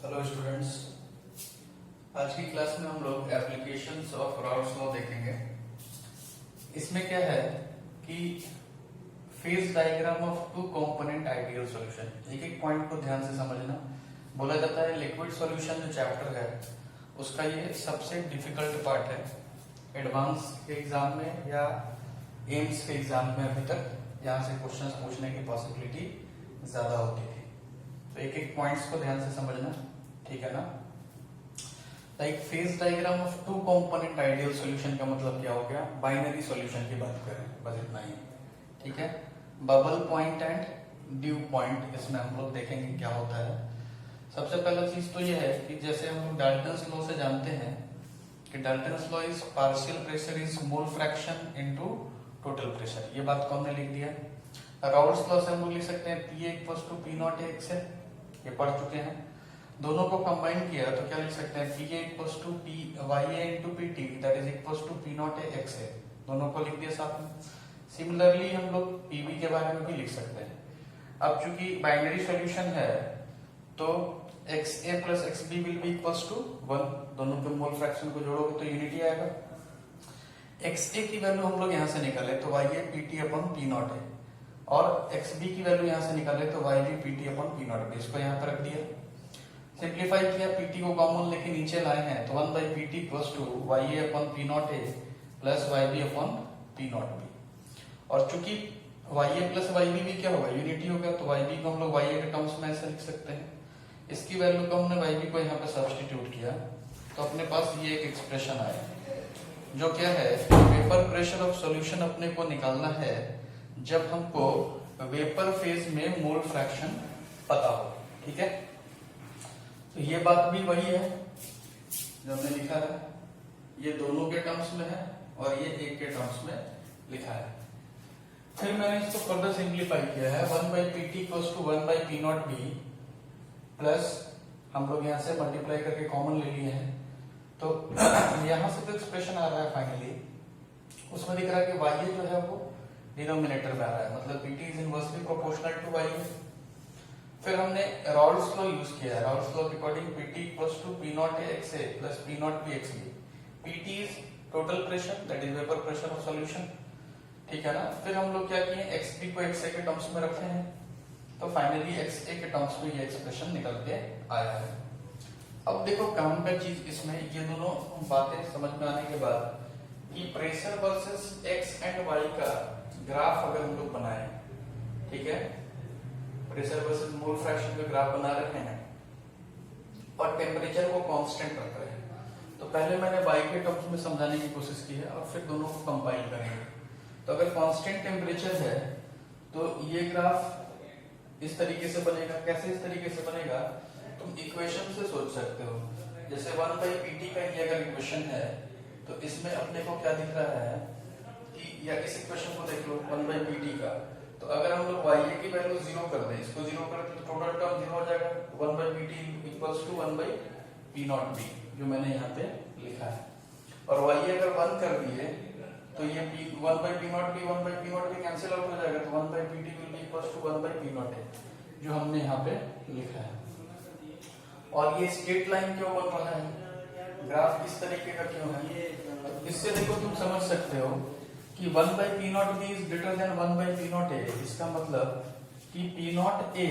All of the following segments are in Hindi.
हेलो स्टूडेंट्स, आज की क्लास में हम लोग एप्लीकेशंस ऑफ राउल्ट्स लॉ देखेंगे। इसमें क्या है कि phase diagram of two component ideal solution, एक एक पॉइंट को ध्यान से समझना। बोला जाता है लिक्विड सॉल्यूशन जो चैप्टर है उसका ये सबसे डिफिकल्ट पार्ट है। एडवांस के एग्जाम में या एम्स के एग्जाम में अभी तक यहाँ से क्वेश्चंस पूछने की पॉसिबिलिटी ज्यादा होती थी। तो एक एक पॉइंट्स को ध्यान से समझना, ठीक है ना। Like phase diagram of two component ideal solution का मतलब क्या हो गया, बाइनरी सॉल्यूशन की बात करें, बस इतना ही, ठीक है। Bubble point and due point इसमें हम लोग देखेंगे क्या होता है। सबसे पहला चीज तो यह है कि जैसे हम लोग डाल्टन्स लॉ से जानते हैं कि Dalton's law is partial pressure is mole fraction into total pressure, ये बात को हमने लिख दिया। राउल्ट्स लॉ से हम लोग लिख सकते हैं P equals to P not A X है, ये पढ़ चुके हैं। दोनों को कंबाइन किया तो क्या लिख सकते हैं, P A equals to P Y A into P T that is equals to P not A X A, दोनों को लिख दिया साथ में। सिमिलरली हम लोग पीवी के बारे में भी लिख सकते हैं। अब चूंकि बाइनरी सॉल्यूशन है तो X A plus X B will be equals to 1, दोनों के मोल फ्रैक्शन को जोड़ोगे तो यूनिटी आएगा। एक्स ए की वैल्यू हम लोग यहाँ से निकाले तो Y A P T upon P not है, और एक्स बी की वैल्यू यहाँ से निकाले तो Y B P T upon P not B, इसको यहाँ पर रख दिया। सिंप्लीफाई किया, पीटी को कॉमन लेके नीचे लाए हैं तो 1 by P T equals to Y A upon P not A plus Y B upon P not B. और चूंकि Y A plus Y B भी क्या होगा, यूनिटी होगा, तो वाई बी को हम लोग वाई ए के टर्म्स में ऐसे लिख सकते हैं। इसकी वैल्यू को हमने वाई बी को यहाँ पे सब्स्टिट्यूट किया तो अपने पास ये एक एक्सप्रेशन आया जो क्या है, वेपर प्रेशर ऑफ सॉल्यूशन अपने को निकालना है जब हमको वेपर फेज में मोल फ्रैक्शन पता हो, ठीक है। तो ये बात भी वही है जो हमने लिखा है, ये दोनों के टर्म्स में है और ये एक के टर्म्स में लिखा है। फिर मैंने इसको फर्दर सिंप्लीफाई किया है, 1 by P T equals to 1 by P not B plus हम लोग यहाँ से मल्टीप्लाई करके कॉमन ले लिए हैं तो यहाँ से तो एक्सप्रेशन आ रहा है फाइनली, उसमें दिख रहा है कि वाई ए जो है वो डिनोमिनेटर में आ रहा है, मतलब P T is inversely proportional to Y A. फिर हमने राउल्ट्स लॉ यूज किया है, राउल्ट्स लॉ के according PT equals to P not A X A plus P not B X B. PT is total pressure that is vapour pressure of solution, ठीक है ना। फिर हम लोग क्या किए, एक्स बी को एक्स ए के टर्म्स में रखे हैं तो फाइनली एक्स ए के टर्म्स में ये एक्सप्रेशन निकल के आया है। अब देखो काम का चीज इसमें ये दोनों बातें समझ में आने के बाद कि pressure versus X and Y का ग्राफ अगर हम लोग बनाए, ठीक है, प्रेशर वर्सेस मोल फ्रैक्शन का ग्राफ बना रहे हैं और टेम्परेचर को कांस्टेंट रख रहे हैं, तो पहले मैंने वाई के टर्म्स में समझाने की कोशिश की है और फिर दोनों को कंपाइल करेंगे। तो अगर कांस्टेंट टेम्परेचर है तो ये ग्राफ इस तरीके से बनेगा। कैसे इस तरीके से बनेगा, तुम इक्वेशन से सोच सकते हो। जैसे 1 बाई पी टी का ये अगर इक्वेशन है तो इसमें अपने को क्या दिख रहा है कि, या इस इक्वेशन को देख लो 1 बाई पी टी का, तो अगर हम लोग वाई ए की वैल्यू 0 कर दें, इसको 0 कर दें तो टोटल टर्म 0 हो जाएगा। 1 by P T equals to 1 by P not B जो मैंने यहाँ पे लिखा है, और वाई ए अगर 1 कर दिए तो ये 1 by P not B 1 by P not B cancel out हो जाएगा, तो 1 by P T will be equals to 1 by P not A जो हमने यहाँ पे लिखा है। और ये स्ट्रेट लाइन क्यों बन रहा है, ग्राफ किस तरीके का क्यों है, इससे देखो तुम समझ सकते हो कि 1 by P not be is greater than 1 by P not a. इसका मतलब कि पी नॉट ए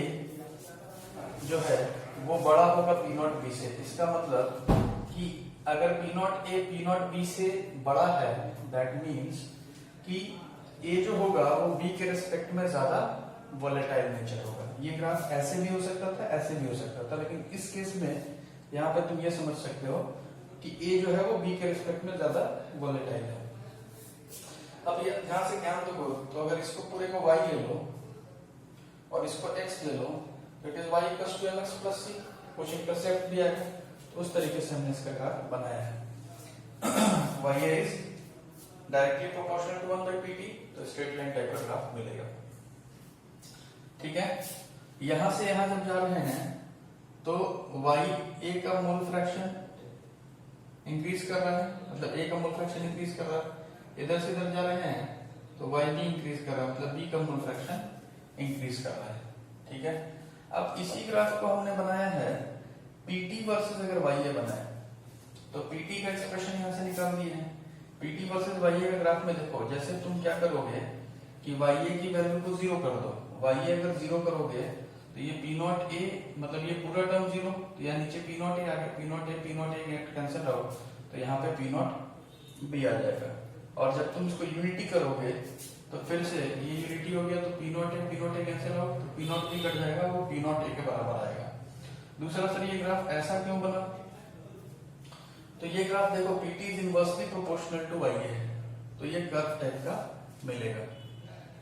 जो है वो बड़ा होगा पी नॉट बी से। इसका मतलब कि अगर P not A P not be से बड़ा है दैट मीन्स कि ए जो होगा वो बी के रिस्पेक्ट में ज्यादा वोलेटाइल नेचर होगा। ये ग्राफ ऐसे भी हो सकता था, ऐसे भी हो सकता था, लेकिन इस केस में यहाँ पे तुम ये समझ सकते हो कि ए जो है वो बी के रिस्पेक्ट में ज्यादा वोलेटाइल है। अब यहां से ध्यान दो, तो अगर इसको पूरे को y ले लो और इसको x ले लो तो it is y equals to mx plus c, कुछ इंटरसेप्ट दिया है तो उस तरीके से हमने इसका ग्राफ बनाया है। y is directly proportional to 1 by pt, तो स्ट्रेट लाइन टाइप का ग्राफ मिलेगा, ठीक है। यहां से यहां जब जा रहे हैं तो y a का मोल फ्रैक्शन इंक्रीज कर रहा है, मतलब a का मोल फ्रैक्शन इंक्रीज कर रहा है, इधर से इधर जा रहे हैं तो y भी इंक्रीज कर रहा है, मतलब b का मोल फ्रैक्शन इंक्रीज कर रहा है, ठीक है। अब इसी ग्राफ को हमने बनाया है पीटी वर्सेस अगर वाई बना है तो पीटी का एक्सप्रेशन यहां से निकाल दिए हैं। पीटी वर्सेस वाई का ग्राफ में देखो, जैसे तुम क्या करोगे कि वाई की वैल्यू को 0 कर दो। वाई अगर 0 करोगे तो ये पी नॉट ए, मतलब ये पूरा टर्म 0, तो यहाँ नीचे पी नॉट ए आ गया, P not a cancel out, तो यहाँ पे पी नॉट बी आ जाएगा। और जब तुम इसको यूनिटी करोगे तो फिर से ये यूनिटी हो गया, तो P not a cancel out, तो पी नॉट बी कट जाएगा, वो पी नॉट ए के बराबर आएगा। दूसरा सर ये ग्राफ ऐसा क्यों बना, तो ये ग्राफ देखो PT is inversely proportional to Y है, तो ये कर्व टाइप का मिलेगा,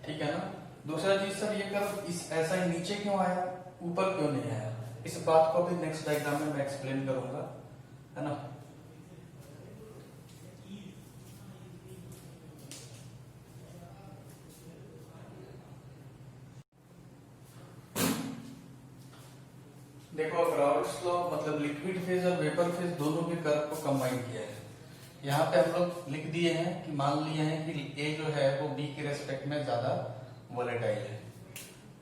ठीक है ना। दूसरा चीज सर ये कर्व इस ऐसा ही नीचे क्यों आया, ऊपर क्यों नहीं आया, इस बात को भी नेक्स्ट डायग्राम में मैं एक्सप्लेन करूंगा, है ना। देखो अब राउल्ट्स लॉ मतलब लिक्विड फेज और वेपर फेज दोनों के कर्व को कंबाइन किया है। यहाँ पे हम लोग लिख दिए हैं कि मान लिए हैं कि ए जो है वो बी के रेस्पेक्ट में ज्यादा वोलेटाइल है।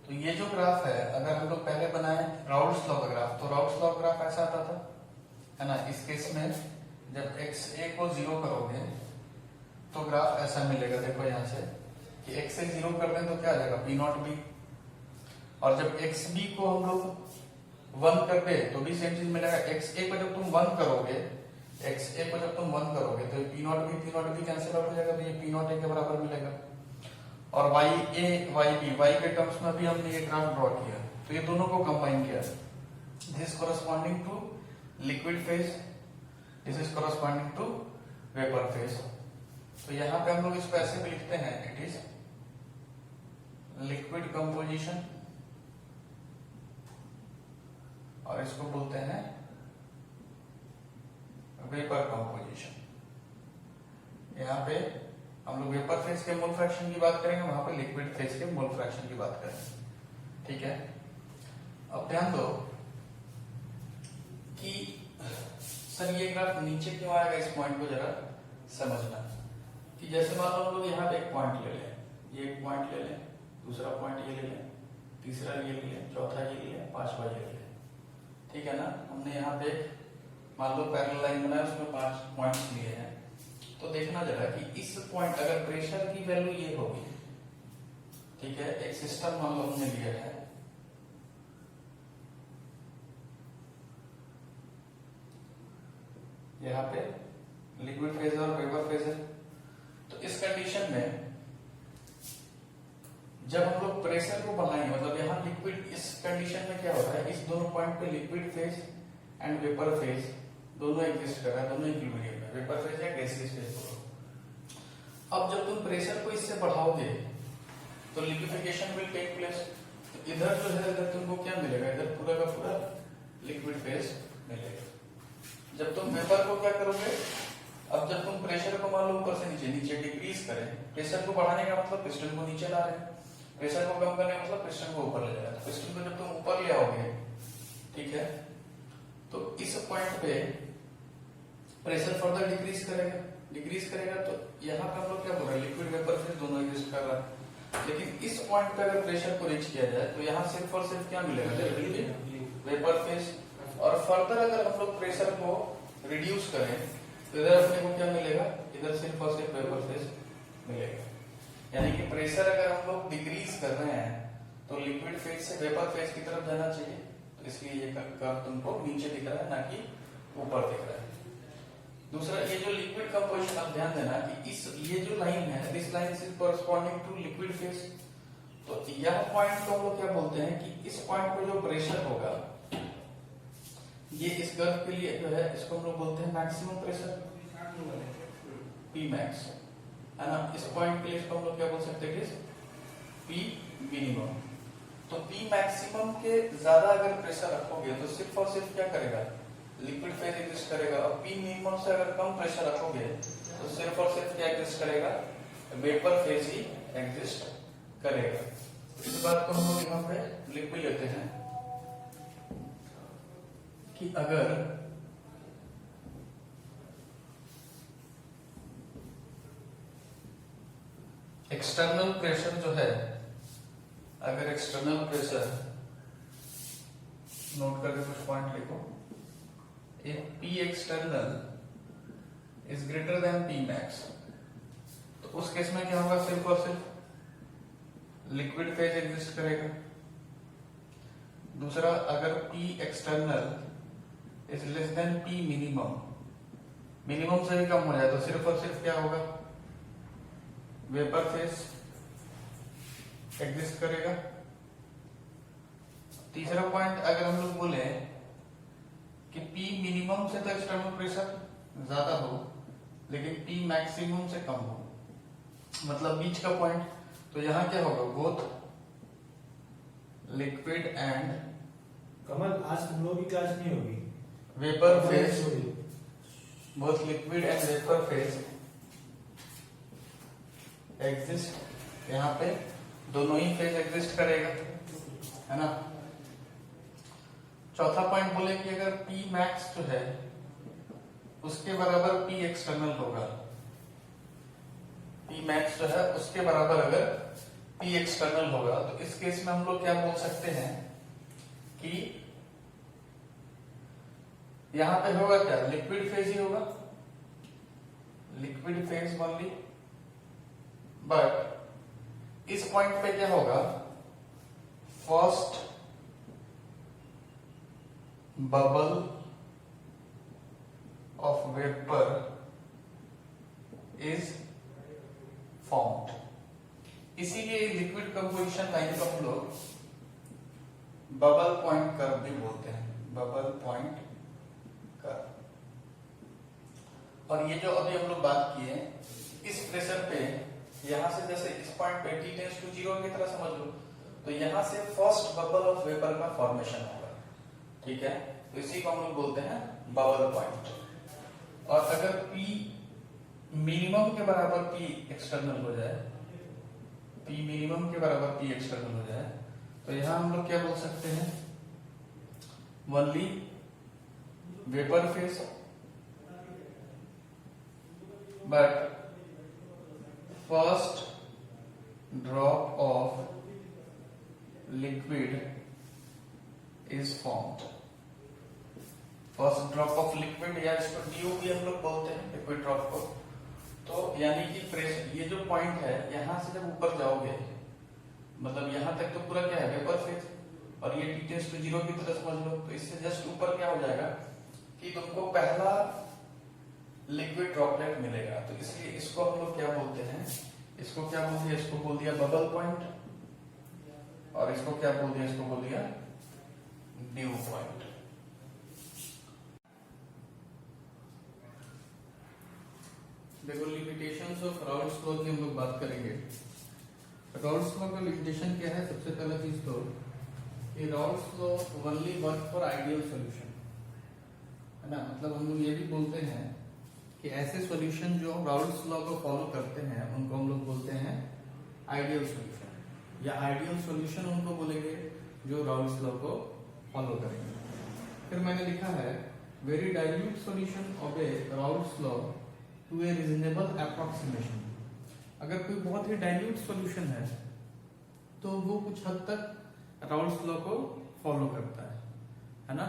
तो ये जो ग्राफ है, अगर हम लोग पहले बनाए राउल्ट्स लॉ का ग्राफ, तो राउल्ट्स लॉ ग्राफ ऐसा आता था, है ना। इस केस में जब एक्स ए को 0 करोगे तो ग्राफ ऐसा मिलेगा। देखो यहाँ से कि एक्स से 0 कर दें तो क्या आ जाएगा, पी नॉट बी। और जब एक्स बी को हम लोग 1 कर दे तो भी सेम चीज मिलेगा। एक्स ए को जब तुम 1 करोगे, एक्स ए को जब तुम 1 करोगे तो P not B cancel out हो जाएगा, तो ये पी नॉट ए के बराबर मिलेगा। और वाई ए वाई बी, वाई के टर्म्स में भी हमने ये ग्राफ ड्रॉ किया, तो ये दोनों को कंबाइन किया। This corresponding to liquid phase, this is corresponding to vapour phase. तो यहाँ पे हम लोग इसको ऐसे भी लिखते हैं, इट इज लिक्विड कंपोजिशन, और इसको बोलते हैं वेपर कंपोजिशन। यहाँ पे हम लोग वेपर फेज के मोल फ्रैक्शन की बात करेंगे, वहां पे लिक्विड फेज के मोल फ्रैक्शन की बात करेंगे, ठीक है। अब ध्यान दो कि सर ये ग्राफ नीचे क्यों आएगा, इस पॉइंट को जरा समझना। कि जैसे मान लो हम लोग यहाँ पे एक पॉइंट ले लें, ये एक पॉइंट ले लें, दूसरा पॉइंट ये ले लें, तीसरा ये ले लें, चौथा ये ले लें, पांचवा ये ले लें, ठीक है ना। हमने यहाँ पे मान लो पैरेलल लाइन बनाया, उसमें 5 पॉइंट्स लिए हैं। तो देखना जरा कि इस पॉइंट अगर प्रेशर की वैल्यू ये होगी, ठीक है, एक सिस्टम मान लो हमने लिया है, यहाँ पे लिक्विड फेज और वेपर फेज है। तो इस कंडीशन में जब हम लोग प्रेशर को बढ़ाएंगे, मतलब यहाँ लिक्विड, इस कंडीशन में क्या होता है, इस दोनों पॉइंट पे liquid phase and vapour phase दोनों एग्जिस्ट कर रहा है, दोनों इक्विलिब्रियम में, वेपर फेज या गैसियस फेज बोलो। अब जब तुम प्रेशर को इससे बढ़ाओगे तो लिक्विफिकेशन विल टेक प्लेस। तो इधर जो है, इधर तुमको क्या मिलेगा, इधर पूरा का पूरा लिक्विड फेज मिलेगा। जब तुम वेपर को क्या करोगे, अब जब तुम प्रेशर को मान लो ऊपर से नीचे, नीचे डिक्रीज करें, प्रेशर को बढ़ाने का मतलब पिस्टन को नीचे ला रहे हैं, प्रेशर को कम करने का मतलब पिस्टन को ऊपर ले जाना। तो पिस्टन को जब तुम ऊपर ले आओगे, ठीक है, तो इस पॉइंट पे प्रेशर फर्दर डिक्रीज करेगा, तो यहाँ पे हम लोग क्या बोल रहे हैं, लिक्विड वेपर फेज दोनों एग्जिस्ट कर रहा है। लेकिन इस पॉइंट पे अगर प्रेशर को रीच किया जाए तो यहाँ सिर्फ और सिर्फ क्या मिलेगा, वेपर फेज। और फर्दर अगर हम लोग प्रेशर को रिड्यूस करें तो इधर अपने को क्या मिलेगा, इधर सिर्फ और सिर्फ वेपर फेज मिलेगा। यानी कि प्रेशर अगर हम लोग डिक्रीज कर रहे हैं तो लिक्विड फेज से वेपर फेज की तरफ जाना चाहिए, तो इसलिए ये कर्व तुमको नीचे दिख रहा है, ना कि ऊपर दिख रहा है। दूसरा, ये जो लिक्विड कंपोजिशन, आप ध्यान देना कि इस ये जो लाइन है, this line is corresponding to liquid phase. तो यह पॉइंट को हम लोग क्या बोलते हैं कि इस पॉइंट पे जो प्रेशर होगा, ये इस कर्व के लिए जो है, इसको हम लोग बोलते हैं मैक्सिमम प्रेशर, पी मैक्स, है ना। इस पॉइंट के लिए इसको हम लोग क्या बोल सकते हैं, पी मिनिमम। तो पी मैक्सिमम के ज्यादा अगर प्रेशर रखोगे तो सिर्फ और सिर्फ क्या करेगा, लिक्विड फेज एग्जिस्ट करेगा। और पी मिनिमम से अगर कम प्रेशर रखोगे तो सिर्फ और सिर्फ क्या एग्जिस्ट करेगा, वेपर फेज ही एग्जिस्ट करेगा। इस बात को हम लोग यहाँ पे लिख भी लेते हैं कि अगर एक्सटर्नल प्रेशर जो है, अगर एक्सटर्नल प्रेशर, नोट करके कुछ पॉइंट लिखो, if P external is greater than P max, तो उस केस में क्या होगा, सिर्फ और सिर्फ लिक्विड फेज एग्जिस्ट करेगा। दूसरा, अगर P external is less than P minimum, minimum से भी कम हो जाए तो सिर्फ और सिर्फ क्या होगा, वेपर फेज एग्जिस्ट करेगा। तीसरा पॉइंट, अगर हम लोग बोले कि P मिनिमम से तो एक्सटर्नल प्रेशर ज्यादा हो लेकिन P मैक्सिमम से कम हो, मतलब बीच का पॉइंट, तो यहां क्या होगा, बोथ लिक्विड एंड कमल आज तुम लोग की क्लास नहीं होगी। Vapour phase, both liquid and vapour phase exist, यहाँ पे दोनों ही फेज एग्जिस्ट करेगा, है ना। चौथा पॉइंट बोले कि अगर P मैक्स जो है उसके बराबर P एक्सटर्नल होगा, P मैक्स जो है उसके बराबर अगर P एक्सटर्नल होगा, तो इस केस में हम लोग क्या बोल सकते हैं कि यहां पे होगा क्या, लिक्विड फेज ही होगा, लिक्विड फेज ओनली। बट इस पॉइंट पे क्या होगा, first bubble of vapour is formed, इसीलिए लिक्विड कंपोजिशन लाइन को हम लोग बबल पॉइंट कर्व भी बोलते हैं, बबल पॉइंट कर्व। और ये जो अभी हम लोग बात किए इस प्रेशर पे, यहां से जैसे इस पॉइंट पे T टेंड्स टू 0 की तरह समझ लो, तो यहां से फर्स्ट बबल ऑफ वेपर का फॉर्मेशन होगा, ठीक है, तो इसी को हम लोग बोलते हैं बबल पॉइंट। और अगर P मिनिमम के बराबर P एक्सटर्नल हो जाए, P मिनिमम के बराबर P एक्सटर्नल हो जाए, तो यहां हम लोग क्या बोल सकते हैं, only vapour phase, but first drop of liquid is formed, first drop of liquid, या इसको DO भी हम लोग बोलते हैं, लिक्विड ड्रॉप को। तो यानी कि प्रेशर, ये जो पॉइंट है, यहां से जब ऊपर जाओगे, मतलब यहां तक तो पूरा क्या है, वेपर फेज, और ये T टेंड्स टू 0 की तरह समझ लो, तो इससे जस्ट ऊपर क्या हो जाएगा कि तुमको पहला लिक्विड ड्रॉपलेट मिलेगा, तो इसलिए इसको हम लोग क्या बोलते हैं, इसको क्या बोल दिया, इसको बोल दिया बबल पॉइंट, और इसको क्या बोल दिया, इसको बोल दिया ड्यू पॉइंट। देखो लिमिटेशंस ऑफ राउल्स लॉ की हम लोग बात करेंगे। राउल्स लॉ का लिमिटेशन क्या है, सबसे पहला चीज तो कि Raoult's law only work for ideal solution, है ना, मतलब हम लोग ये भी बोलते हैं कि ऐसे सॉल्यूशन जो राउल्स लॉ को फॉलो करते हैं उनको हम लोग बोलते हैं आइडियल सॉल्यूशन, या आइडियल सॉल्यूशन उनको बोलेंगे जो राउल्स लॉ को फॉलो करेंगे। फिर मैंने लिखा है very dilute solution obey Raoult's law to a reasonable approximation. अगर कोई बहुत ही डाइल्यूट सॉल्यूशन है तो वो कुछ हद तक राउल्स लॉ को फॉलो करता है ना,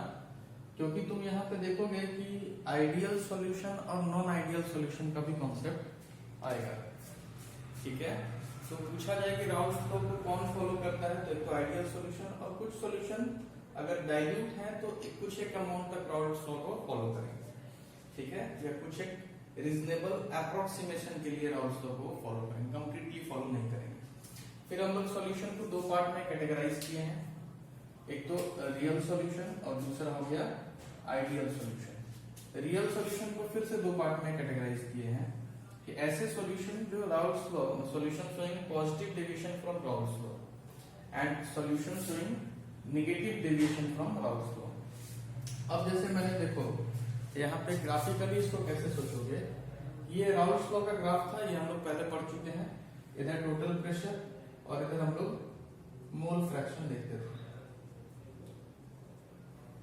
क्योंकि तुम यहाँ पे देखोगे कि आइडियल सॉल्यूशन और नॉन आइडियल सॉल्यूशन का भी कॉन्सेप्ट आएगा, ठीक है। तो पूछा जाए कि राउल्स लॉ को कौन फॉलो करता है, तो एक तो आइडियल सॉल्यूशन, और कुछ सॉल्यूशन अगर डाइल्यूट है तो कुछ एक अमाउंट तक राउल्स लॉ को फॉलो करेंगे, ठीक है, या कुछ एक रीजनेबल अप्रोक्सीमेशन के लिए राउल्स लॉ को फॉलो करेंगे, कंप्लीटली फॉलो नहीं करेंगे। फिर हम लोग सॉल्यूशन को दो पार्ट में कैटेगराइज किए हैं, एक तो रियल सॉल्यूशन और दूसरा हो गया आइडियल सॉल्यूशन। रियल सॉल्यूशन को फिर से दो पार्ट में कैटेगराइज किए हैं कि ऐसे सॉल्यूशन जो Raoult's law, solution showing positive deviation from Raoult's law and solution showing negative deviation from Raoult's law. अब जैसे मैंने देखो यहाँ पे ग्राफिकली इसको कैसे सोचोगे, ये राउल्स लॉ का ग्राफ था, ये हम लोग पहले पढ़ चुके हैं, इधर टोटल प्रेशर और इधर हम लोग मोल फ्रैक्शन देखते थे,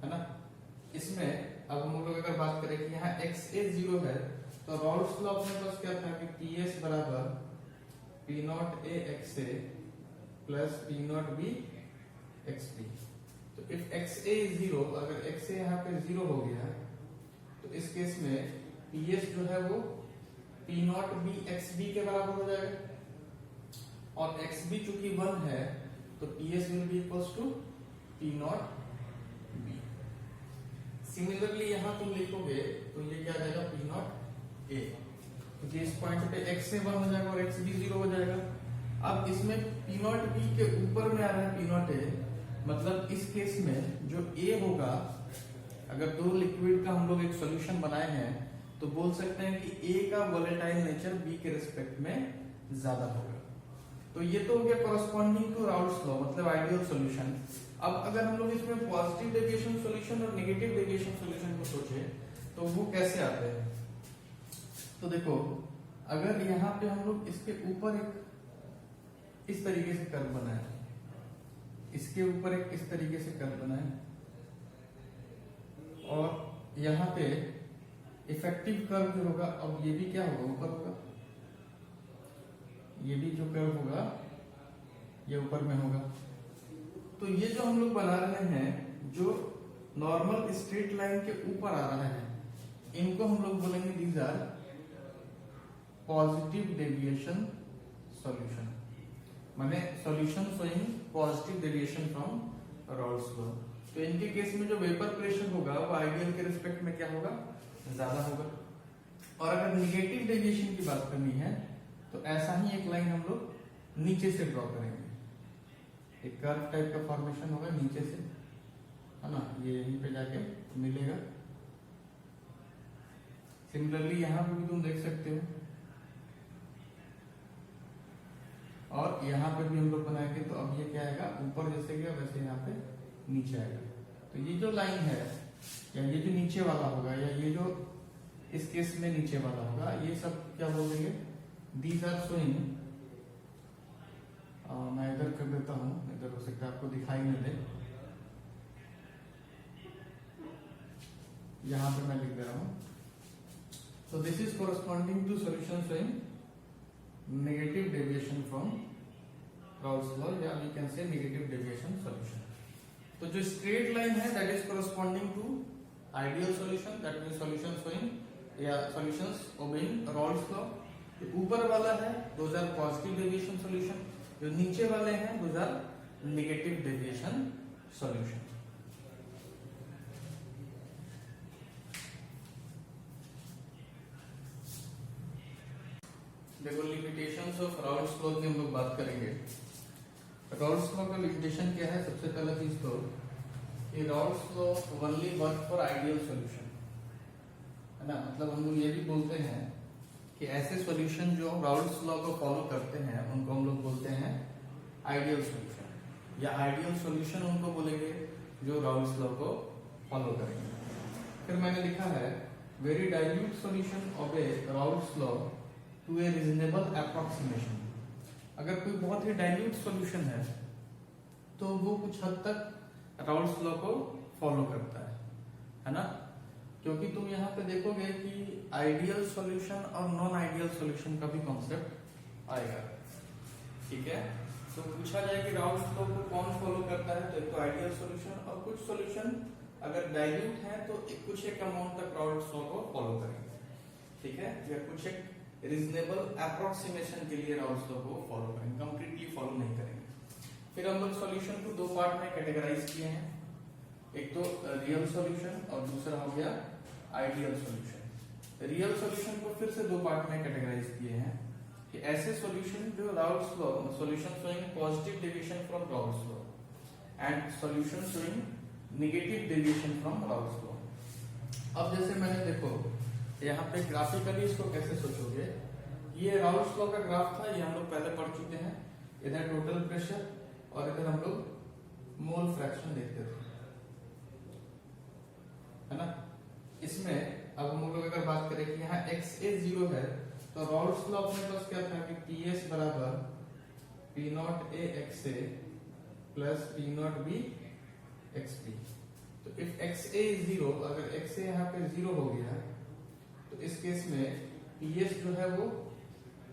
है ना। इसमें अब हम लोग अगर बात करें कि यहाँ XA 0 है, तो राउल्स लॉ अपने पास क्या था कि PS बराबर P0A XA plus P0B XP। तो इफ XA is 0, अगर XA यहाँ पे 0 हो गया तो इस केस में पीएस जो है वो P not B X B के बराबर हो जाएगा और एक्स बी चूंकि 1 है तो PS will be equals to P not B. Similarly यहां तुम लिखोगे तो ये क्या आ जाएगा पी नॉट ए, क्योंकि इस पॉइंट पे x से 1 हो जाएगा और x भी 0 हो जाएगा। अब इसमें पी नॉट बी के ऊपर में आ रहा है पी नॉट ए, मतलब इस केस में जो a होगा, अगर दो लिक्विड का हम लोग एक सॉल्यूशन बनाए हैं तो बोल सकते हैं कि a का वोलेटाइल नेचर b के रिस्पेक्ट में ज्यादा होगा। तो ये तो हो गया कॉरस्पॉन्डिंग टू राउल्स लॉ, मतलब आइडियल सॉल्यूशन। अब अगर हम लोग इसमें पॉजिटिव डेविएशन सॉल्यूशन और नेगेटिव डेविएशन सॉल्यूशन को सोचे तो वो कैसे आते हैं। तो देखो, अगर यहाँ पे हम लोग इसके ऊपर एक इस तरीके से कर्व बनाए, इसके ऊपर एक इस तरीके से कर्व बनाए और यहाँ पे इफेक्टिव कर्व जो होगा, अब ये भी क्या होगा ऊपर होगा, ये भी जो कर्व होगा ये ऊपर में होगा। तो ये जो हम लोग बना रहे हैं जो नॉर्मल स्ट्रेट लाइन के ऊपर आ रहा है, इनको हम लोग बोलेंगे these are positive deviation solution, माने solution showing positive deviation from Raoult's law. तो इनके केस में जो वेपर प्रेशर होगा वो आइडियल के रिस्पेक्ट में क्या होगा, ज्यादा होगा। और अगर नेगेटिव डेविएशन की बात करनी है तो ऐसा ही एक लाइन हम लोग नीचे से ड्रॉ करेंगे, एक कर्व टाइप का फॉर्मेशन होगा नीचे से, है ना, ये यहीं पे जाके मिलेगा। सिमिलरली यहां पे भी तुम देख सकते हो और यहाँ पे भी हम लोग बनाएंगे तो अब ये क्या आएगा, ऊपर जैसे गया वैसे यहाँ पे नीचे आएगा। तो ये जो लाइन है या ये जो नीचे वाला होगा या ये जो इस केस में नीचे वाला होगा, ये सब क्या बोलेंगे, दीज आर शोइंग, मैं इधर कर देता हूं, इधर हो सकता है आपको दिखाई नहीं दे, यहां पे मैं लिख दे रहा हूं। So this is corresponding to solution showing negative deviation from Raoult's law, या we can say negative deviation solution। तो जो straight line है that is corresponding to ideal solution, that means solution showing या solutions obeying Raoult's law। जो ऊपर वाला है those are positive deviation solution, जो नीचे वाले हैं those are negative deviation solution। देखो लिमिटेशंस ऑफ राउल्ट्स लॉ की हम लोग बात करेंगे। राउल्ट्स लॉ का लिमिटेशन क्या है, सबसे पहला चीज तो ये Raoult's law only work for ideal solution, है ना, मतलब हम लोग ये भी बोलते हैं कि ऐसे सॉल्यूशन जो राउल्ट्स लॉ को फॉलो करते हैं उनको हम लोग बोलते हैं आइडियल सॉल्यूशन, या आइडियल सॉल्यूशन उनको बोलेंगे जो राउल्ट्स लॉ को फॉलो करेंगे। फिर मैंने लिखा है very dilute solution obey Raoult's law to a reasonable approximation. अगर कोई बहुत ही डाइल्यूट सॉल्यूशन है तो वो कुछ हद तक राउल्ट्स लॉ को फॉलो करता है ना, क्योंकि तुम यहाँ पे देखोगे कि आइडियल सॉल्यूशन और नॉन आइडियल सॉल्यूशन का भी कॉन्सेप्ट आएगा, ठीक है। तो पूछा जाए कि राउल्ट्स लॉ को कौन फॉलो करता है, तो एक तो आइडियल सॉल्यूशन, और कुछ सॉल्यूशन अगर डाइल्यूट है तो कुछ एक अमाउंट तक राउल्ट्स लॉ को फॉलो करेंगे, ठीक है, या कुछ एक रीजनेबल अप्रोक्सीमेशन के लिए राउल्ट्स लॉ को फॉलो करेंगे, कंप्लीटली फॉलो नहीं करेंगे। फिर हम लोग सॉल्यूशन को दो पार्ट में कैटेगराइज किए हैं, एक तो रियल सॉल्यूशन और दूसरा हो गया आइडियल सॉल्यूशन। रियल सॉल्यूशन को फिर से दो पार्ट में कैटेगराइज किए हैं कि ऐसे सॉल्यूशन जो Raoult's law, solution showing positive deviation from Raoult's law and solution showing negative deviation from Raoult's law. अब जैसे मैंने देखो यहाँ पे ग्राफिकली इसको कैसे सोचोगे, ये राउल्ट्स लॉ का ग्राफ था, ये हम लोग पहले पढ़ चुके हैं। इधर टोटल प्रेशर और इधर हम लोग मोल फ्रैक्शन देखते थे, है ना। इसमें अब हम लोग अगर बात करें कि यहाँ XA 0 है तो राउल्ट्स लॉ अपने पास क्या था कि PS बराबर P not A XA plus P not B XB। तो इफ XA is 0, अगर XA यहाँ पे 0 हो गया तो इस केस में PS जो है वो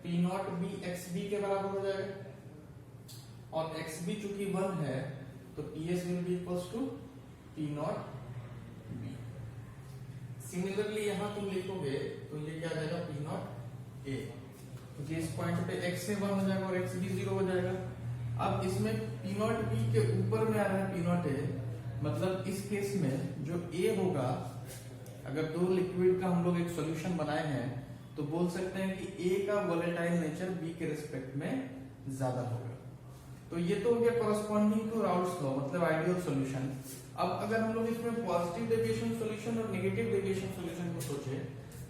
P नॉट B XB के बराबर हो जाएगा और XB चूंकि 1 है तो PS will be equals to P not B। Similarly यहाँ तुम लिखोगे तो ये क्या आ जाएगा पी नॉट ए, क्योंकि इस पॉइंट पे x से 1 हो जाएगा और x भी 0 हो जाएगा। अब इसमें पी नॉट बी के ऊपर में आ रहा है पी नॉट ए, मतलब इस केस में जो a होगा, अगर दो लिक्विड का हम लोग एक सॉल्यूशन बनाए हैं तो बोल सकते हैं कि a का वोलेटाइल नेचर b के रिस्पेक्ट में ज्यादा होगा। तो ये तो हो गया कॉरस्पॉन्डिंग टू राउल्स लॉ, मतलब आइडियल सॉल्यूशन। अब अगर हम लोग इसमें पॉजिटिव डेविएशन सॉल्यूशन और नेगेटिव डेविएशन सॉल्यूशन को सोचे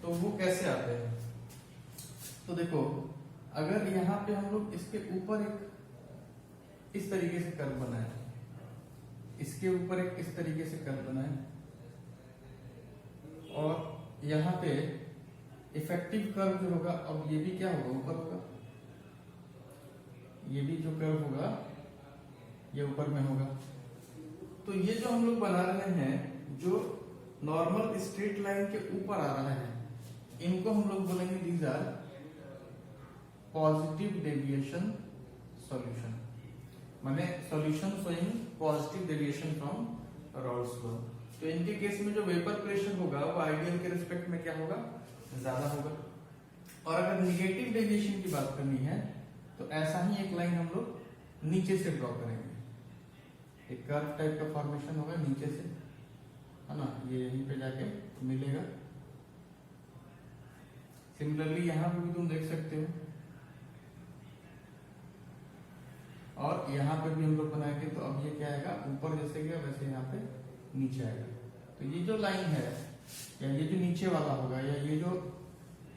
तो वो कैसे आते हैं। तो देखो, अगर यहाँ पे हम लोग इसके ऊपर एक इस तरीके से कर्व बनाए, इसके ऊपर एक इस तरीके से कर्व बनाए, और यहाँ पे इफेक्टिव कर्व जो होगा, अब ये भी क्या होगा, ऊपर होगा, ये भी जो कर्व होगा ये ऊपर में होगा। तो ये जो हम लोग बना रहे हैं, जो नॉर्मल स्ट्रेट लाइन के ऊपर आ रहा है, इनको हम लोग बोलेंगे these are positive deviation solution, माने solution showing positive deviation from Raoult's law. तो इनके केस में जो वेपर प्रेशर होगा वो आइडियल के रिस्पेक्ट में क्या होगा, ज्यादा होगा। और अगर निगेटिव डेविएशन की बात करनी है तो ऐसा ही एक लाइन हम लोग नीचे से ड्रॉ करेंगे, एक कर्व टाइप का फॉर्मेशन होगा नीचे से, है ना, ये यहीं पे जाके मिलेगा। सिमिलरली यहाँ पे भी तुम देख सकते हो, और यहाँ पे भी हम लोग बनाएंगे तो अब ये क्या आएगा, ऊपर जैसे गया वैसे यहाँ पे नीचे आएगा। तो ये जो लाइन है, या ये जो नीचे वाला होगा, या ये जो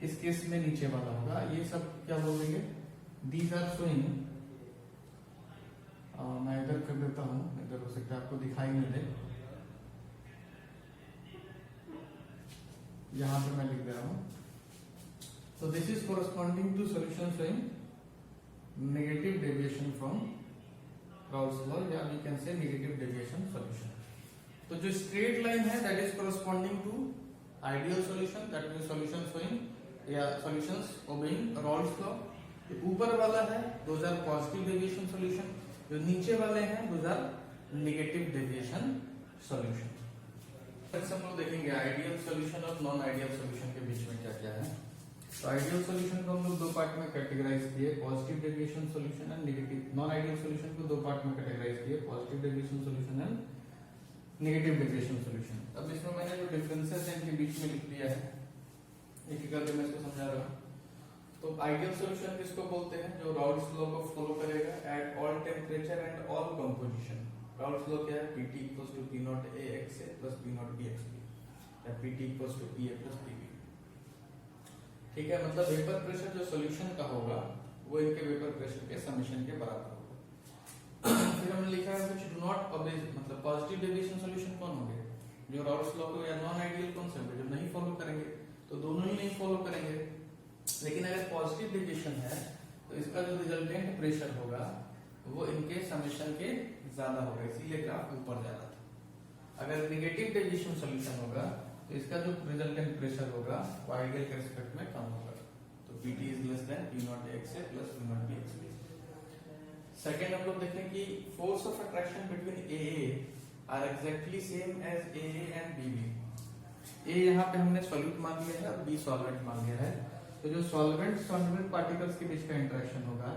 इस केस में नीचे वाला होगा, ये सब क्या बोलेंगे, दीज आर शोइंग, मैं इधर कर देता हूं, इधर हो सकता है आपको दिखाई नहीं दे, यहां पे मैं लिख दे रहा हूं। तो this is corresponding to solution showing negative deviation from Raoult's law, या we can say negative deviation solution. तो जो स्ट्रेट लाइन है that is corresponding to ideal solution, that means solution showing या सॉल्यूशंस ओबेइंग राउल्स लॉ। ऊपर वाला है those are positive deviation solution, जो नीचे वाले हैं those are negative deviation solution. हम लोग देखेंगे आइडियल सॉल्यूशन और नॉन आइडियल सॉल्यूशन के बीच में क्या क्या है। तो आइडियल सॉल्यूशन को हम लोग दो पार्ट में कैटेगराइज किए, positive deviation solution and negative. Non ideal solution को दो पार्ट में कैटेगराइज किए, positive deviation solution and negative deviation solution. अब इसमें मैंने जो डिफरेंसेस हैं इनके बीच में लिख दिया है, एक एक करके मैं इसको समझा रहा हूँ। तो आइडियल सॉल्यूशन किसको बोलते हैं, जो राउल्स लॉ को फॉलो करेगा at all temperature and all composition. Raoult's law क्या है, Pt equals to P not A x A plus P not B x B, या Pt equals to P A plus P B। ठीक है, मतलब वेपर प्रेशर जो सॉल्यूशन का होगा वो इनके वेपर प्रेशर के समेशन के बराबर होगा। फिर हमने लिखा है कुछ डू नॉट ऑबे, मतलब पॉजिटिव डेविएशन सॉल्यूशन कौन होंगे, जो राउल्स लॉ को, या नॉन आइडियल कौन से होंगे, जो नहीं फॉलो करेंगे। तो दोनों ही नहीं फॉलो करेंगे, लेकिन अगर पॉजिटिव डेविएशन है तो इसका जो रिजल्टेंट प्रेशर होगा वो इनके समेशन के ज्यादा होगा, इसीलिए ग्राफ ऊपर जा रहा था। अगर नेगेटिव डेविएशन सॉल्यूशन होगा तो इसका जो रिजल्टेंट प्रेशर होगा वो आइडियल के रिस्पेक्ट में कम होगा। तो Pt is less than P not x A plus P not B x B। Second हम लोग देखें कि force of attraction between AA are exactly same as AA and BB। A यहाँ पे हमने सॉल्यूट मान लिया है और B सॉल्वेंट मान लिया है। तो जो सॉल्वेंट सॉल्वेंट पार्टिकल्स के बीच का इंटरेक्शन होगा,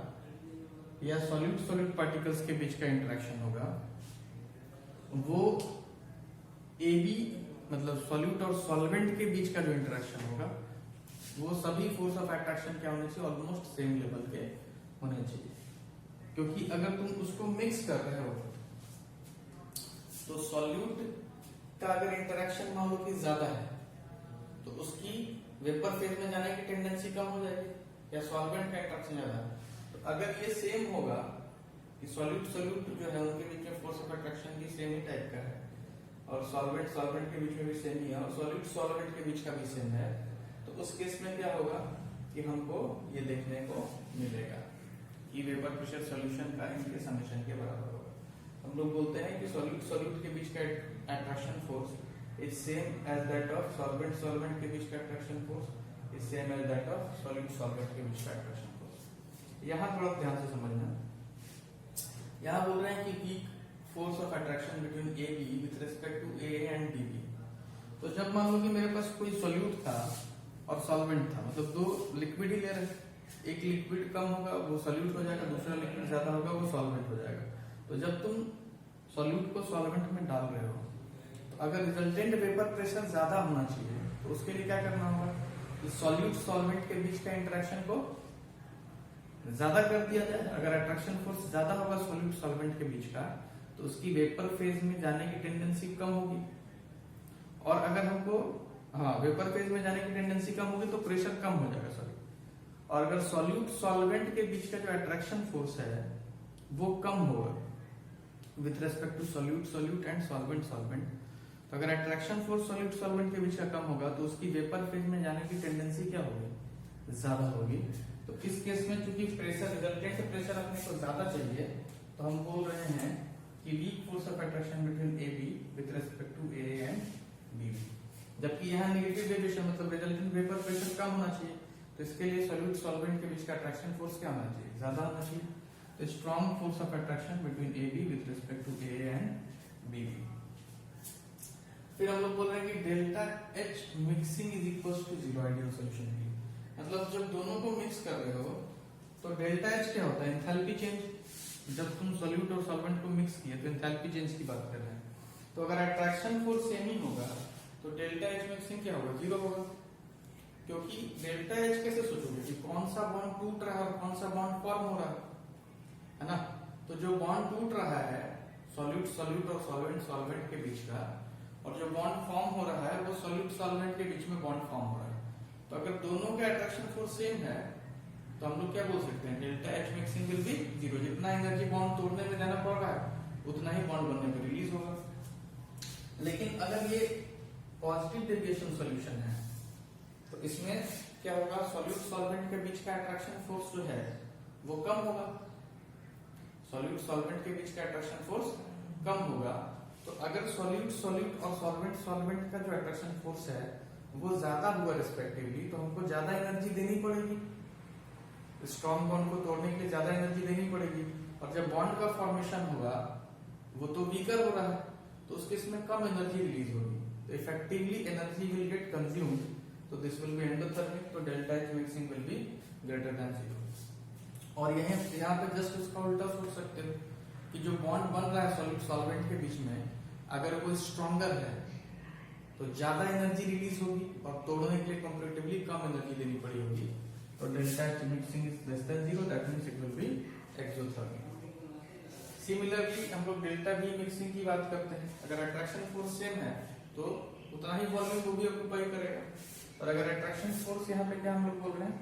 या सॉल्यूट सॉल्यूट पार्टिकल्स के बीच का इंटरेक्शन होगा, वो AB मतलब सॉल्यूट और सॉल्वेंट के बीच का जो इंटरेक्शन होगा वो सभी फोर्स ऑफ अट्रैक्शन क्या होने चाहिए, ऑलमोस्ट सेम लेवल के होने चाहिए। क्योंकि अगर तुम उसको मिक्स कर रहे हो तो सॉल्यूट का अगर इंटरेक्शन मान लो कि ज्यादा है तो उसकी वेपर फेज में जाने की टेंडेंसी कम हो जाएगी, या सॉल्वेंट का इंटरेक्शन ज्यादा है। तो अगर ये सेम होगा कि सॉल्यूट सॉल्यूट जो है उनके बीच में फोर्स ऑफ अट्रैक्शन भी सेम ही टाइप का है, और सॉल्वेंट सॉल्वेंट के बीच में भी सेम ही है, और सॉल्यूट सॉल्वेंट के बीच का भी सेम है, तो उस केस में क्या होगा कि हमको ये देखने को मिलेगा कि वेपर प्रेशर सॉल्यूशन का इनके समेशन के बराबर होगा। हम लोग बोलते हैं कि सॉल्यूट सॉल्यूट के बीच का attraction force is same as that of solvent solvent के बीच का attraction force is same as that of solute solvent के बीच का अट्रैक्शन फोर्स। यहाँ थोड़ा ध्यान से समझना, यहाँ बोल रहे हैं कि peak force of attraction between AB with respect to AA and BB। तो जब मान लो कि मेरे पास कोई सॉल्यूट था और सॉल्वेंट था, मतलब दो लिक्विड ही ले रहे हैं, एक लिक्विड कम होगा वो सॉल्यूट हो जाएगा, दूसरा लिक्विड ज्यादा होगा वो सॉल्वेंट हो जाएगा। तो जब तुम सॉल्यूट को सॉल्वेंट में डाल रहे हो तो अगर रिजल्टेंट वेपर प्रेशर ज्यादा होना चाहिए तो उसके लिए क्या करना होगा कि सॉल्यूट सॉल्वेंट के बीच का इंटरेक्शन को ज्यादा कर दिया जाए। अगर अट्रैक्शन फोर्स ज्यादा होगा सॉल्यूट सॉल्वेंट के बीच का तो उसकी वेपर फेज में जाने की टेंडेंसी कम होगी, और अगर हमको वेपर फेज में जाने की टेंडेंसी कम होगी तो प्रेशर कम हो जाएगा सॉरी। और अगर सॉल्यूट सॉल्वेंट के बीच का जो अट्रैक्शन फोर्स है वो कम होगा with respect to solute solute and solvent solvent, तो अगर अट्रैक्शन फोर्स सॉल्यूट सॉल्वेंट के बीच का कम होगा तो उसकी वेपर फेज में जाने की टेंडेंसी क्या होगी, ज्यादा होगी। तो इस केस में चूंकि प्रेशर रिजल्टेंट प्रेशर अपने को ज्यादा चाहिए तो हम बोल रहे हैं कि weak force of attraction between A B with respect to A and B B, जबकि यहाँ नेगेटिव डेविएशन मतलब रिजल्टेंट वेपर प्रेशर कम होना चाहिए, तो इसके लिए सॉल्यूट सॉल्वेंट के बीच का अट्रैक्शन फोर्स क्या होना चाहिए, ज्यादा होना चाहिए। तो strong force of attraction between A B with respect to A and B B. फिर हम लोग बोल रहे हैं कि delta H mixing is equal to zero ideal solution की, मतलब जब दोनों को मिक्स कर रहे हो तो डेल्टा एच क्या होता है, एंथैल्पी चेंज। जब तुम सॉल्यूट और सॉल्वेंट को मिक्स किए तो एंथैल्पी चेंज की बात कर रहे हैं। तो अगर अट्रैक्शन फोर्स सेम ही होगा तो डेल्टा एच मिक्सिंग क्या होगा, जीरो होगा, क्योंकि डेल्टा एच कैसे सोचोगे कि कौन सा बॉन्ड टूट रहा है और कौन सा बॉन्ड फॉर्म हो रहा है ना। तो जो बॉन्ड टूट रहा है सॉल्यूट सॉल्यूट और सॉल्वेंट सॉल्वेंट के बीच का, और जो बॉन्ड फॉर्म हो रहा है वो सॉल्यूट सॉल्वेंट के बीच में बॉन्ड फॉर्म हो रहा है। तो अगर दोनों का अट्रैक्शन फोर्स सेम है तो हम लोग क्या बोल सकते हैं, delta H mixing will be zero. जितना एनर्जी बॉन्ड तोड़ने में जाना पड़ रहा है उतना ही बॉन्ड बनने में रिलीज होगा। लेकिन अगर ये पॉजिटिव डेविएशन सॉल्यूशन है तो इसमें क्या होगा, सॉल्यूट सॉल्वेंट के बीच का अट्रैक्शन फोर्स जो है वो कम होगा, सॉल्यूट सॉल्वेंट के बीच का अट्रैक्शन फोर्स कम होगा। तो अगर सॉल्यूट सॉल्यूट और सॉल्वेंट सॉल्वेंट का जो अट्रैक्शन फोर्स है वो ज्यादा हुआ रिस्पेक्टिवली, तो हमको ज्यादा एनर्जी देनी पड़ेगी, स्ट्रॉन्ग बॉन्ड को तोड़ने के लिए ज्यादा एनर्जी देनी पड़ेगी। और जब बॉन्ड का फॉर्मेशन हुआ वो तो वीकर हो रहा है तो उसके इसमें कम एनर्जी रिलीज होगी, तो effectively energy will get consumed, तो दिस विल बी एंडोथर्मिक, तो delta H mixing will be greater than zero. और यहाँ पे जस्ट उसका उल्टा सोच सकते हो कि जो बॉन्ड बन रहा है सॉल्यूट सॉल्वेंट के बीच में अगर वो स्ट्रॉन्गर है तो ज्यादा एनर्जी रिलीज होगी और तोड़ने के लिए कंपैरेटिवली कम एनर्जी देनी पड़ी होगी, तो delta H mixing is less than zero, that means it will be exothermic. Similarly हम लोग डेल्टा वी मिक्सिंग की बात करते हैं, अगर अट्रैक्शन फोर्स सेम है तो उतना ही वॉल्यूम वो भी ऑक्यूपाई करेगा, और अगर अट्रैक्शन फोर्स यहाँ पे क्या हम लोग बोल रहे हैं,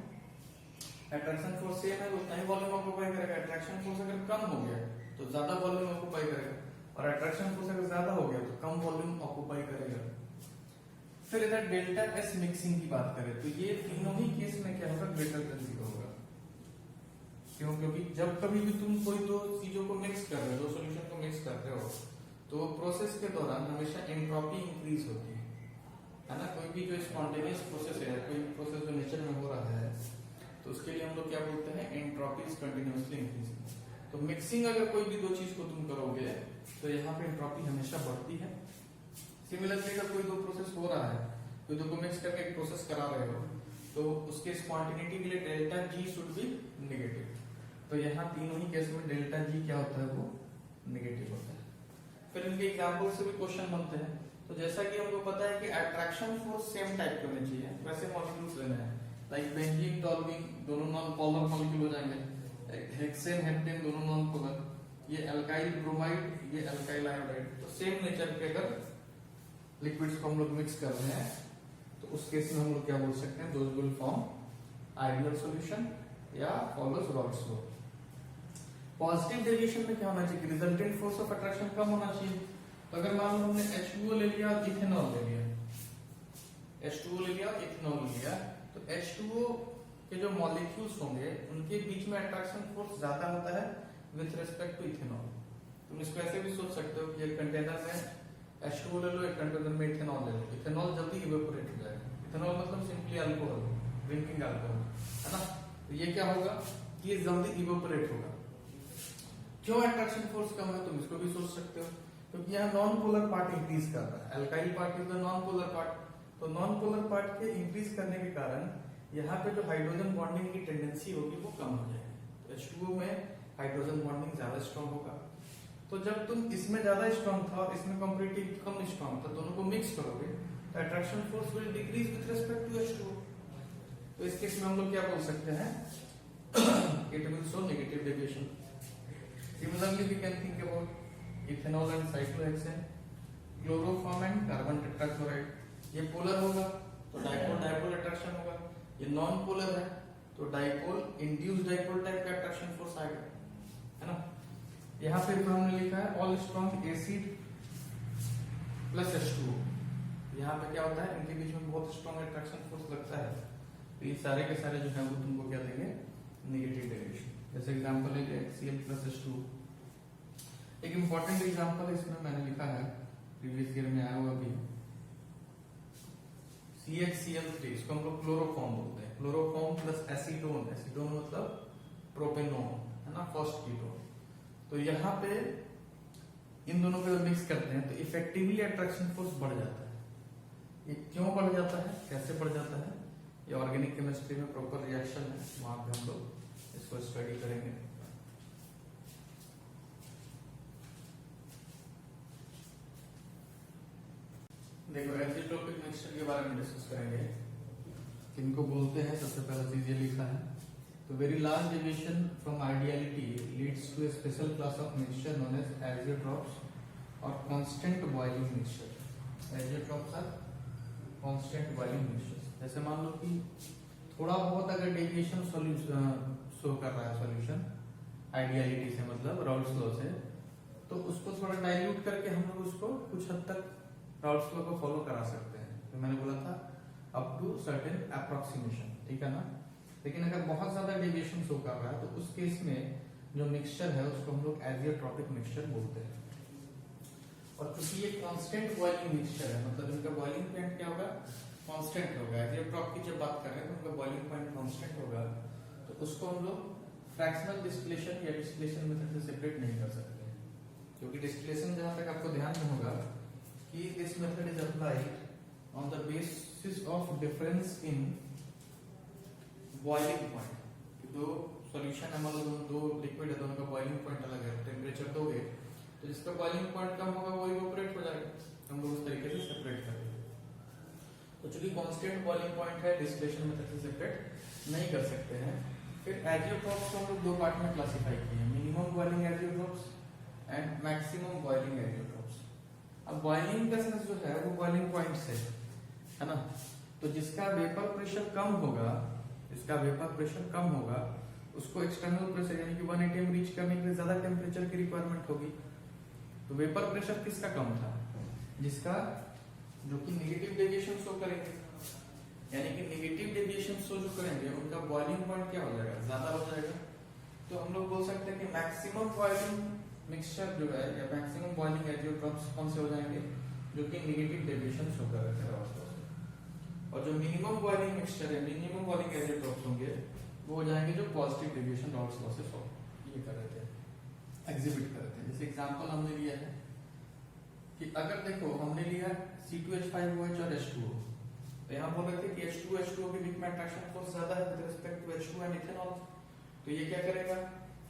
अट्रैक्शन फोर्स सेम है तो उतना ही वॉल्यूम ऑक्यूपाई करेगा। अट्रैक्शन फोर्स अगर कम हो गया तो ज्यादा वॉल्यूम ऑक्यूपाई करेगा, और अट्रैक्शन फोर्स अगर ज्यादा हो गया तो कम वॉल्यूम ऑक्यूपाई करेगा। फिर इधर डेल्टा एस मिक्सिंग की बात करें तो ये तीनों ही केस में क्या होगा, ग्रेटर देन जीरो होगा। क्यों, क्योंकि जब कभी भी तुम कोई दो चीजों को मिक्स कर रहे हो, दो सॉल्यूशन को मिक्स कर रहे हो, तो प्रोसेस के दौरान हमेशा एंट्रोपी इंक्रीज होती है ना। कोई भी जो स्पॉन्टेनियस प्रोसेस है, कोई प्रोसेस जो नेचर में हो रहा है, तो उसके लिए हम लोग क्या बोलते हैं, एंट्रोपी इज कंटिन्यूअसली इंक्रीजिंग। तो मिक्सिंग अगर कोई भी दो चीज को तुम करोगे तो यहाँ पे एंट्रोपी हमेशा बढ़ती है। सिमिलरली अगर कोई दो प्रोसेस हो रहा है, कोई दो को मिक्स करके एक प्रोसेस करा रहे हो, तो उसके स्पॉन्टेनिटी के लिए delta G should be negative. तो यहाँ तीनों ही केस में डेल्टा जी क्या होता है, वो नेगेटिव होता है। फिर इनके एग्जाम्पल से भी क्वेश्चन बनते हैं। तो जैसा कि हमको पता है कि अट्रैक्शन फोर्स सेम टाइप के होने चाहिए, वैसे मॉलिक्यूल्स लेने हैं, लाइक बेंजीन टॉल्यूइन दोनों नॉन पोलर मॉलिक्यूल हो जाएंगे, हेक्सेन हेप्टेन दोनों नॉन पोलर, ये अल्काइल ब्रोमाइड ये अल्काइल आयोडाइड। तो सेम नेचर के अगर लिक्विड्स को हम लोग मिक्स कर रहे हैं तो उस केस में हम लोग क्या बोल सकते हैं, those will form ideal solution या follows Raoult's law. Positive deviation में क्या होना चाहिए, रिजल्टेंट फोर्स ऑफ अट्रैक्शन कम होना चाहिए। तो अगर मान लो हमने H2O ले लिया और इथेनॉल ले लिया, H2O ले लिया और इथेनॉल ले लिया, तो H2O के जो मॉलिक्यूल्स होंगे उनके बीच में अट्रैक्शन फोर्स ज्यादा होता है विथ रिस्पेक्ट टू इथेनॉल। तुम इसको ऐसे भी सोच सकते हो कि एक कंटेनर में H2O ले लो, एक कंटेनर में इथेनॉल ले लो, इथेनॉल जल्दी इवेपोरेट हो जाएगा। इथेनॉल मतलब सिंपली अल्कोहल, ड्रिंकिंग अल्कोहल, है ना। तो ये क्या होगा कि ये जल्दी इवेपोरेट होगा। क्यों अट्रैक्शन फोर्स कम है, तुम इसको भी सोच सकते हो क्योंकि यहाँ नॉन पोलर पार्ट इंक्रीज कर रहा है। Alkyl part is the non polar part, तो नॉन पोलर पार्ट के इंक्रीज करने के कारण यहाँ पे जो हाइड्रोजन बॉन्डिंग की टेंडेंसी होगी वो कम हो जाएगी। तो H2O में हाइड्रोजन बॉन्डिंग ज्यादा स्ट्रॉन्ग होगा। तो जब तुम इसमें ज्यादा स्ट्रॉन्ग था और इसमें कंपैरेटिवली कम स्ट्रॉन्ग था, दोनों को मिक्स करोगे तो attraction force will decrease with respect to H2O। तो इस केस में हम लोग क्या बोल सकते हैं, it will show negative deviation. Similarly we can think about ethanol and cyclohexane, chloroform and carbon tetrachloride. ये पोलर होगा तो डाइपोल डाइपोल अट्रैक्शन होगा, ये नॉन पोलर है तो डाइपोल इंड्यूस्ड डाइपोल टाइप का अट्रैक्शन फोर्स आएगा, है ना। यहाँ पे हमने लिखा है all strong acid plus H2O। यहाँ पे क्या होता है, इनके बीच में बहुत स्ट्रॉन्ग अट्रैक्शन फोर्स लगता है, तो ये सारे के सारे जो है वो तुमको क्या देंगे, नेगेटिव डेविएशन। जैसे एग्जांपल है HCl प्लस H2O। एक इंपॉर्टेंट एग्जांपल इसमें मैंने लिखा है, प्रीवियस ईयर में आया हुआ भी, CHCl3, इसको हम लोग क्लोरोफॉर्म बोलते हैं। क्लोरोफॉर्म प्लस एसीटोन, एसीटोन मतलब प्रोपेनॉन, है ना, फर्स्ट कीटोन। तो यहाँ पे इन दोनों को मिक्स करते हैं तो इफेक्टिवली अट्रैक्शन फोर्स बढ़ जाता है। ये क्यों बढ़ जाता है, कैसे बढ़ जाता है, ये ऑर्गेनिक केमिस्ट्री में प्रॉपर रिएक्शन है, वहां पे हम लोग इसको स्टडी करेंगे। देखो एजियोट्रोपिक मिक्सचर के बारे में डिस्कस करेंगे। इनको बोलते हैं, सबसे पहला चीज ये लिखा है, तो very large deviation from ideality leads to a special class of mixture known as azeotropes और constant boiling mixture. Azeotropes are constant boiling mixture. जैसे मान लो कि थोड़ा बहुत अगर डेविएशन शो कर रहा है सॉल्यूशन आइडियलिटी से, मतलब राउल्ट्स लॉ से, तो उसको थोड़ा डाइल्यूट करके हम लोग उसको कुछ हद तक राउल्ट्स लॉ को फॉलो करा सकते हैं। तो मैंने बोला था अप टू सर्टेन अप्रोक्सीमेशन, ठीक है ना। लेकिन अगर बहुत ज्यादा डेविएशन शो कर रहा है तो उस केस में जो मिक्सचर है उसको हम लोग एजियोट्रोपिक मिक्सचर बोलते हैं। और क्योंकि ये कांस्टेंट बॉइलिंग मिक्सचर है, मतलब इनका बॉइलिंग पॉइंट क्या होगा, कांस्टेंट होगा। एजियोट्रॉप की जब बात कर रहे हैं तो उनका बॉइलिंग पॉइंट कांस्टेंट होगा, तो उसको हम लोग फ्रैक्शनल डिस्टिलेशन या डिस्टिलेशन मेथड से सेपरेट नहीं कर सकते, क्योंकि डिस्टिलेशन जहां तक आपको ध्यान में होगा कि this method is applied on the basis of difference in boiling point. दो सॉल्यूशन है, मतलब दो लिक्विड है, दोनों का बॉइलिंग पॉइंट अलग है, टेम्परेचर दोगे तो जिसका बॉइलिंग पॉइंट कम होगा वो इवोपरेट हो जाएगा, हम लोग उस तरीके से सेपरेट करेंगे। तो चूंकि कांस्टेंट बॉइलिंग पॉइंट है, डिस्टिलेशन मेथड से सेपरेट नहीं कर सकते हैं। फिर एजियोट्रॉप्स को हम लोग दो पार्ट में क्लासिफाई किए हैं, minimum boiling azeotropes and maximum boiling azeotropes. अब बॉइलिंग का सेंस जो है वो बॉइलिंग पॉइंट से है ना, तो जिसका वेपर प्रेशर कम होगा, जिसका वेपर प्रेशर कम होगा उसको एक्सटर्नल प्रेशर यानी कि 1 atm रीच करने के लिए ज्यादा टेम्परेचर की रिक्वायरमेंट होगी। तो वेपर प्रेशर किसका कम था, जिसका जो कि नेगेटिव डेविएशन शो करेंगे, यानी कि नेगेटिव डेविएशन शो जो करेंगे उनका बॉइलिंग पॉइंट क्या हो जाएगा, ज्यादा हो जाएगा। तो हम लोग बोल सकते हैं कि मैक्सिमम बॉइलिंग मिक्सचर जो है या मैक्सिमम बॉइलिंग एजियोट्रॉप्स कौन से हो जाएंगे, जो कि नेगेटिव डेविएशन शो कर रहे थे। और जो मिनिमम बॉइलिंग मिक्सचर है, मिनिमम बॉइलिंग एजियोट्रॉप्स होंगे वो हो जाएंगे जो पॉजिटिव डेविएशन राउल्ट्स लॉ से ये कर रहे थे, एग्जिबिट कर रहे थे। जैसे एग्जांपल हमने लिया है कि अगर देखो हमने लिया C2H5OH और H2O, तो यहाँ बोल रहे थे कि H2O के बीच में अट्रैक्शन फोर्स ज्यादा है with respect to H2 and ethanol. तो ये क्या करेगा,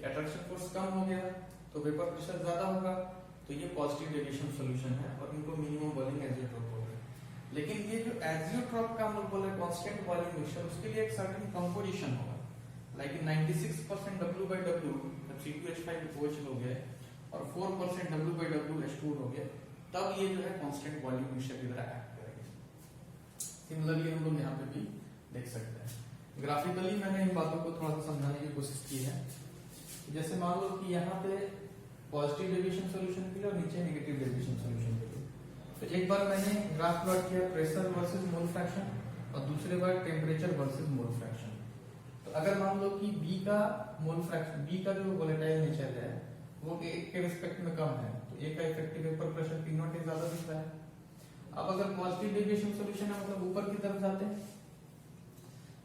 अट्रैक्शन फोर्स कम हो गया तो वेपर प्रेशर ज्यादा होगा, तो ये पॉजिटिव डेविएशन सॉल्यूशन है और इनको मिनिमम बॉइलिंग एजियोट्रॉप बोल रहे हैं। लेकिन ये जो एजियोट्रॉप का हम लोग बोल रहे हैं कांस्टेंट बॉइलिंग मिक्सचर, उसके लिए एक सर्टेन कंपोजिशन होगा, लाइक 96% W/W जब C2H5OH हो गया और 4% W/W H2O हो गया, तब ये जो है कांस्टेंट बॉइलिंग मिक्सचर की तरह एक्ट करेगा। सिमिलरली हम लोग यहाँ पे भी देख सकते हैं। ग्राफिकली मैंने इन बातों को थोड़ा सा समझाने की कोशिश की है। जैसे मान लो कि यहाँ पे पॉजिटिव डेविएशन सॉल्यूशन के लिए और नीचे नेगेटिव डेविएशन सॉल्यूशन के लिए, तो एक बार मैंने ग्राफ प्लॉट किया प्रेशर वर्सेस मोल फ्रैक्शन और दूसरे बार टेम्परेचर वर्सेस मोल फ्रैक्शन। तो अगर मान लो कि B का मोल फ्रैक्शन, B का जो वोलेटाइल नेचर है वो A के रिस्पेक्ट में कम है, तो A का इफेक्टिव वेपर प्रेशर P0 ज्यादा दिख रहा है। अब अगर पॉजिटिव डेविएशन सॉल्यूशन है मतलब ऊपर की तरफ जाते हैं,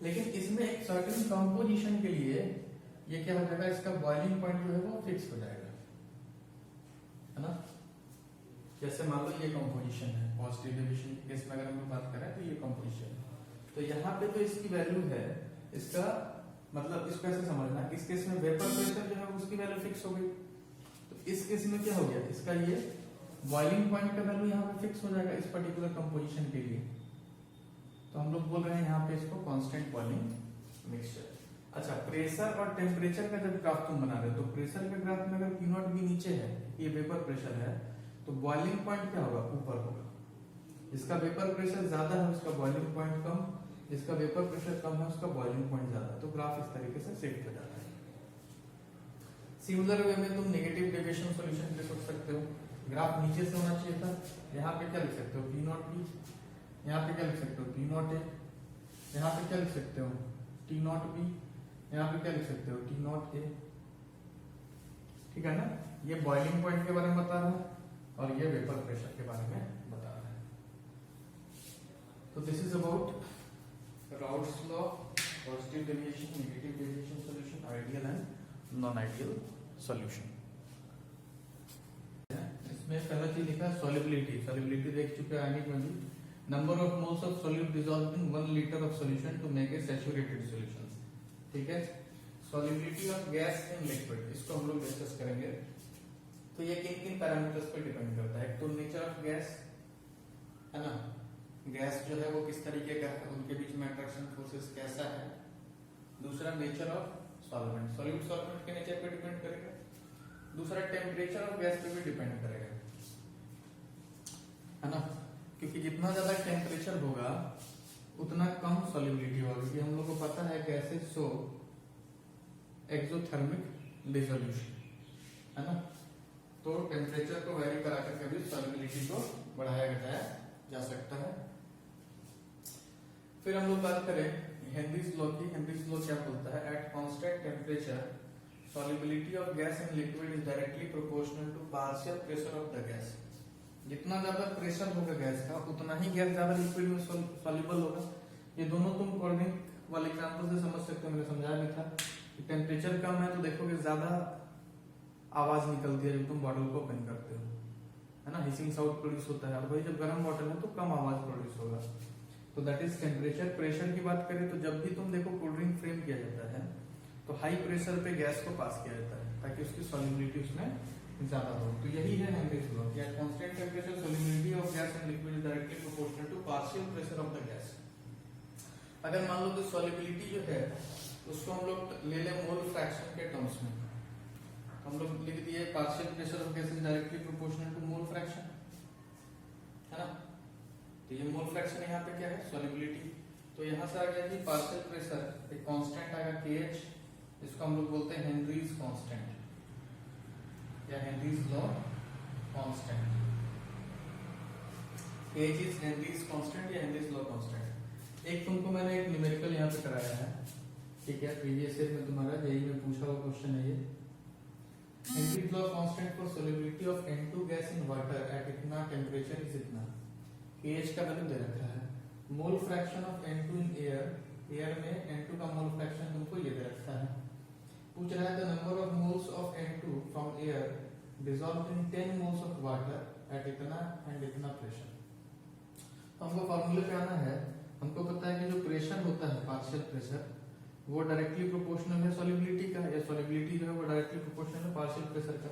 लेकिन इसमें एक सर्टेन कंपोजिशन के लिए ये क्या हो जाएगा, इसका बॉइलिंग पॉइंट जो है वो फिक्स हो जाएगा, है ना। जैसे मान लो ये कंपोजिशन है, पॉजिटिव डेविएशन के केस में अगर हम लोग बात करें तो ये कंपोजिशन है, तो यहाँ पे तो इसकी वैल्यू है, इसका मतलब इसको ऐसे समझना, इस केस में वेपर प्रेशर जो है उसकी वैल्यू फिक्स हो गई, तो इस केस में क्या हो गया, इसका ये बॉइलिंग पॉइंट का वैल्यू यहाँ पे फिक्स हो जाएगा इस पर्टिकुलर कंपोजिशन के लिए। तो हम लोग बोल रहे हैं यहाँ पे इसको कांस्टेंट बॉइलिंग मिक्सचर। अच्छा, प्रेशर और टेम्परेचर का जब ग्राफ तुम बना रहे हो तो प्रेशर के ग्राफ में अगर P नॉट भी नीचे है, ये वेपर प्रेशर है, तो बॉइलिंग पॉइंट क्या होगा, ऊपर होगा। जिसका वेपर प्रेशर ज्यादा है उसका बॉइलिंग पॉइंट कम, जिसका वेपर प्रेशर कम है उसका बॉइलिंग पॉइंट ज्यादा, तो ग्राफ इस तरीके से सेट हो जाता है। सिमिलर वे में तुम नेगेटिव डेविएशन सॉल्यूशन के लिए सोच सकते हो, ग्राफ नीचे से होना चाहिए था, यहाँ पे क्या लिख सकते हो, P नॉट बी, यहाँ पे क्या लिख सकते हो, P नॉट ए, यहाँ पे क्या लिख सकते हो, T नॉट बी, यहाँ पे क्या लिख सकते हो, T नॉट ए। ठीक है ना, ये बॉइलिंग पॉइंट के बारे में बता रहा है और ये वेपर प्रेशर के बारे में बता रहा है। तो this is about routes law, positive deviation, negative deviation solution, ideal and non ideal solution. इसमें पहला चीज लिखा है सॉल्युबिलिटी, सॉल्युबिलिटी देख चुके हैं आगे में भी, number of moles of solute dissolved in 1 litre of solution to make a saturated solution. ठीक है, solubility of gas in liquid, इसको हम लोग डिस्कस करेंगे। तो ये किन किन पैरामीटर्स पर डिपेंड करता है, एक तो नेचर ऑफ गैस है ना, गैस जो है वो किस तरीके का है, उनके बीच में अट्रैक्शन फोर्सेस कैसा है। दूसरा nature of solvent, solute solvent के नेचर पे डिपेंड करेगा। दूसरा टेम्परेचर ऑफ गैस पे भी डिपेंड करेगा, है ना, क्योंकि जितना ज्यादा टेम्परेचर होगा उतना कम सॉल्युबिलिटी होगा, क्योंकि हम लोग को पता है गैसेस शो एक्सोथर्मिक डिसोल्यूशन, है ना, तो टेम्परेचर को वेरी करा करके भी सॉल्युबिलिटी को बढ़ाया घटाया जा सकता है। फिर हम लोग बात करें हेनरीज लॉ की। हेनरीज लॉ क्या बोलता है, eight constant temperature solubility of gas in liquid is directly proportional to partial pressure of the gas। जितना ज्यादा प्रेशर होगा गैस का उतना ही गैस ज्यादा लिक्विड में सॉल्युबल होगा। ये दोनों तुम कोल्ड ड्रिंक वाले एग्जांपल से समझ सकते हो, मैंने समझाया भी था कि टेम्परेचर कम है तो देखोगे ज्यादा आवाज निकलती है जब तुम बॉटल को ओपन करते हो, है ना, हिसिंग साउंड प्रोड्यूस होता है, और वही जब गर्म बॉटल है तो कम आवाज प्रोड्यूस होगा। तो दैट इज टेम्परेचर। प्रेशर की बात करें तो जब भी तुम देखो कोल्ड ड्रिंक फ्रेम किया जाता है तो हाई प्रेशर पे गैस को पास किया जाता है ताकि उसकी सॉल्युबिलिटी उसमें ज्यादा हो। तो यही है हेनरीज लॉ कि at constant temperature solubility of gas in liquid is directly proportional to partial pressure of the gas. अगर मान लो कि सॉल्युबिलिटी जो है उसको हम लोग ले ले मोल फ्रैक्शन के टर्म्स में, हम लोग लिख दिए partial pressure of gas is directly proportional to mole fraction, है ना। तो ये मोल फ्रैक्शन यहाँ पे क्या है, सॉल्युबिलिटी। तो यहाँ से आ गया कि पार्शियल प्रेशर एक कांस्टेंट आएगा KH, इसको हम लोग बोलते हैं हेनरीज कांस्टेंट या Henry's law constant. KH is Henrys constant या हेनरीज लॉ कांस्टेंट। एक तुमको मैंने एक न्यूमेरिकल यहाँ पे कराया है, ठीक है, प्रीवियस ईयर में तुम्हारा जेईई में पूछा हुआ क्वेश्चन है ये। Henry's law constant for solubility of N2 gas in water at इतना टेम्परेचर इज इतना। KH का वैल्यू दे रखा है, मोल fraction of N2 in air में N2 का मोल फ्रैक्शन तुमको ये दे रखा है। पूछ रहा है the number of moles of N2 from air dissolved in 10 moles of water at इतना एंड इतना प्रेशर। हमको फार्मूले पे आना है, हमको पता है कि जो प्रेशर होता है पार्शियल प्रेशर वो डायरेक्टली प्रोपोर्शनल है सॉल्युबिलिटी का, या सॉल्युबिलिटी जो है वो डायरेक्टली प्रोपोर्शनल है पार्शियल प्रेशर का।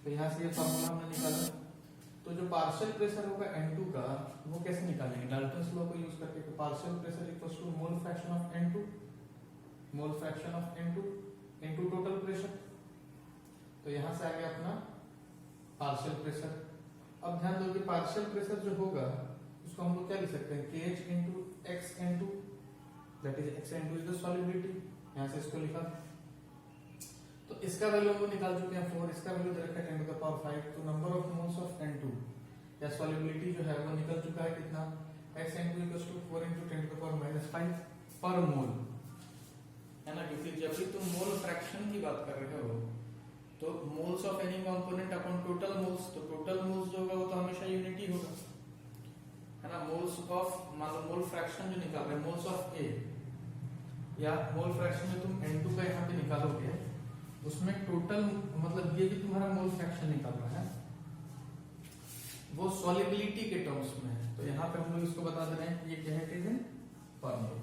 तो यहाँ से ये फार्मूला हमने निकाला। तो जो पार्शियल प्रेशर होगा N2 का वो कैसे निकालेंगे, डाल्टन्स लॉ को यूज करके। तो partial pressure equals to mole fraction of N2, mole fraction of N2 into total pressure. तो यहां से आ गया अपना पार्शियल प्रेशर। अब ध्यान दो कि पार्शियल प्रेशर जो होगा उसको हम लोग क्या लिख सकते हैं, KH into x into that is x into is the solubility. यहां से इसको लिखा, तो इसका वैल्यू हम लोग निकाल चुके हैं 4, इसका वैल्यू दे रखा है 10 टू द पावर 5। तो number of moles of N2 या सॉल्युबिलिटी जो है वो निकल चुका है कितना, x into equals to 4 into 10 to the power -5 पर मोल, है ना। क्योंकि जब भी तुम मोल फ्रैक्शन की बात कर रहे हो तो moles of any component upon total moles, तो टोटल मोल्स जो होगा वो तो हमेशा यूनिट ही होगा, है ना। मोल्स ऑफ मान लो मोल फ्रैक्शन जो निकाल रहे हैं मोल्स ऑफ A या मोल फ्रैक्शन में तुम N2 का यहाँ पे निकालोगे उसमें टोटल मतलब ये कि तुम्हारा मोल फ्रैक्शन निकल रहा है, वो सॉलिबिलिटी के टर्म्स में है, तो यहाँ पे हम लोग इसको बता दे रहे हैं ये क्या है, इट इज इन पर मोल।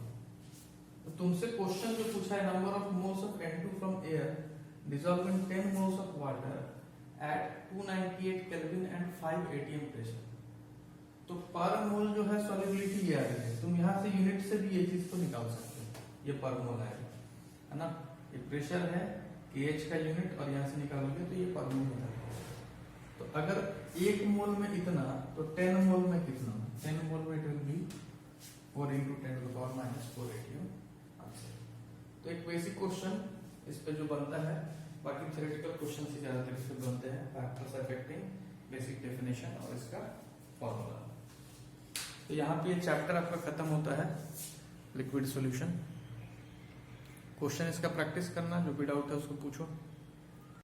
तो तुमसे क्वेश्चन जो पूछा है, number of moles of N2 from air dissolved in 10 moles of water at 298 Kelvin and 5 atm pressure। तो पर मोल जो है सॉलिबिलिटी ये आ रही है, तुम यहाँ से यूनिट से भी ये चीज को निकाल सकते हो, ये पर मोल आएगा, है ना। ये प्रेशर है KH का यूनिट और यहाँ से निकालोगे तो ये पर मोल होता है। तो अगर 1 मोल में इतना तो 10 मोल में कितना, 10 मोल में it will be 4 × 10⁻⁴ atm answer. तो एक बेसिक क्वेश्चन इस पे जो बनता है, बाकी थ्योरेटिकल क्वेश्चन से ज्यादातर इस पे बनते हैं, फैक्टर्स अफेक्टिंग, बेसिक डेफिनेशन और इसका फॉर्मूला। तो यहाँ पे ये चैप्टर आपका खत्म होता है, लिक्विड सॉल्यूशन। क्वेश्चन इसका प्रैक्टिस करना, जो भी डाउट है उसको पूछो।